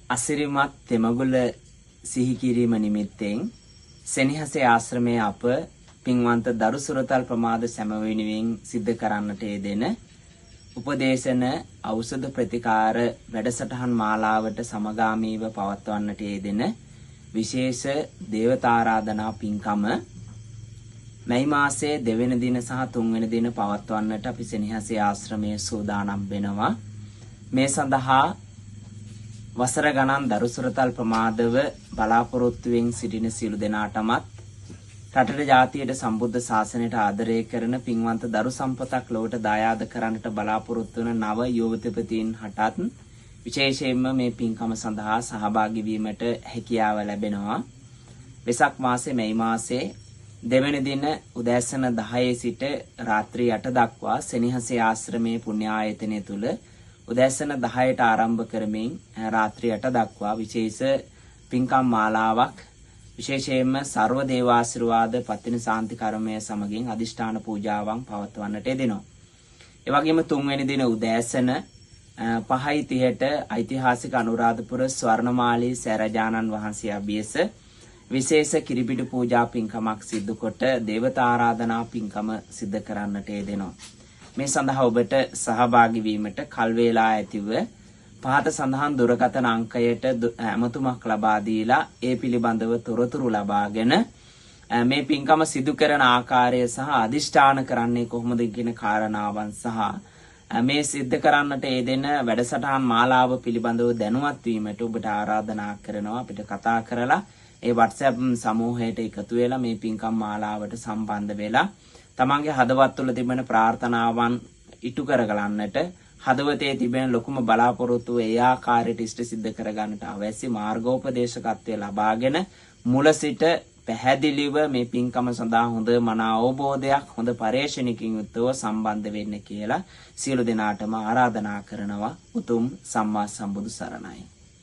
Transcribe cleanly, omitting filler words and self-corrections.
අසිරිමත් තෙමගුල සිහි කිරීම නිමිත්තෙන් සෙනෙහසේ ආශ්‍රමයේ අප පින්වන්ත දරු සුරතල් ප්‍රමාද සැම වෙනුවෙන් සිද්ධ කරන්නට යෙදෙන උපදේශන ඖෂධ ප්‍රතිකාර වැඩසටහන් මාලාවට සමගාමීව පවත්වන්නට යෙදෙන විශේෂ දේවතාරාධනා පින්කම මැයි මාසයේ 2 වෙනි දින සහ 3 වෙනි දින පවත්වන්නට අපි සෙනෙහසේ ආශ්‍රමයේ සූදානම් වෙනවා. මේ සඳහා වසර ගණන් දරු සුරතල් ප්‍රමාදව බලාපොරොත්තුවෙන් සිටින සියලු දෙනාටමත් රටට ජාතියට සම්බුද්ධ ශාසනයට ආදරය කරන පින්වන්ත දරු සම්පතක් ලොවට දායාද කරන්නට බලාපොරොත්තු වන නව යුවතිපතීන් හටත් විශේෂයෙන්ම මේ පින්කම සඳහා සහභාගී වීමට හැකියාව ලැබෙනවා. වෙසක් මාසයේ මැයි මාසයේ 2 වෙනි දින උදෑසන 10 සිට රාත්‍රී 8 දක්වා සෙනෙහසේ ආශ්‍රමයේ පුණ්‍ය ආයතනය තුල උදෑසන 10ට ආරම්භ කරමින් රාත්‍රී 8 දක්වා විශේෂ පින්කම් මාලාවක් විශේෂයෙන්ම සර්ව දේවාශිර්වාද පතින ශාන්ති කර්මය සමගින් අදිෂ්ඨාන පූජාවන් පවත්වන්නට යෙදෙනවා. ඒ වගේම 3 වෙනි දින උදෑසන 5:30ට ඓතිහාසික අනුරාධපුර ස්වර්ණමාලී සෑරජානන් වහන්සේ අභියස විශේෂ කිරිපිඩු පූජා පින්කමක් සිදු කොට දේවතාරාධනා පින්කම සිදු කරන්නට යෙදෙනවා. මේ සඳහා ඔබට සහභාගී වීමට කල් වේලා ඇතිව පහත සඳහන් දුරකථන අංකයට ඇමතුමක් ලබා දීලා ඒ පිළිබඳව තොරතුරු ලබාගෙන මේ පින්කම සිදු කරන ආකාරය සහ අදිෂ්ඨාන කරන්නේ කොහොමද කියන කාරණාවන් සහ මේ සිද්ධ කරන්නට යෙදෙන වැඩසටහන් මාලාව පිළිබඳව දැනුවත් වීමට ඔබට ආරාධනා කරනවා. අපිට කතා කරලා ඒ WhatsApp සමූහයට එකතු වෙලා මේ පින්කම් මාලාවට සම්බන්ධ වෙලා තමන්ගේ හදවත් තුළ තිබෙන ප්‍රාර්ථනාවන් ඉටු කරගන්නට හදවතේ තිබෙන ලොකුම බලාපොරොත්තුව ඒ ආකාරයට ඉෂ්ට සිද්ධ කරගන්නට අවශ්‍ය මාර්ගෝපදේශකත්වය ලබාගෙන මුල සිට පැහැදිලිව මේ පින්කම සඳහා හොඳ මන අවබෝධයක් හොඳ පරිශ්‍රණිකින් යුක්තව සම්බන්ධ වෙන්න කියලා සියලු දෙනාටම ආරාධනා කරනවා. උතුම් සම්මා සම්බුදු සරණයි.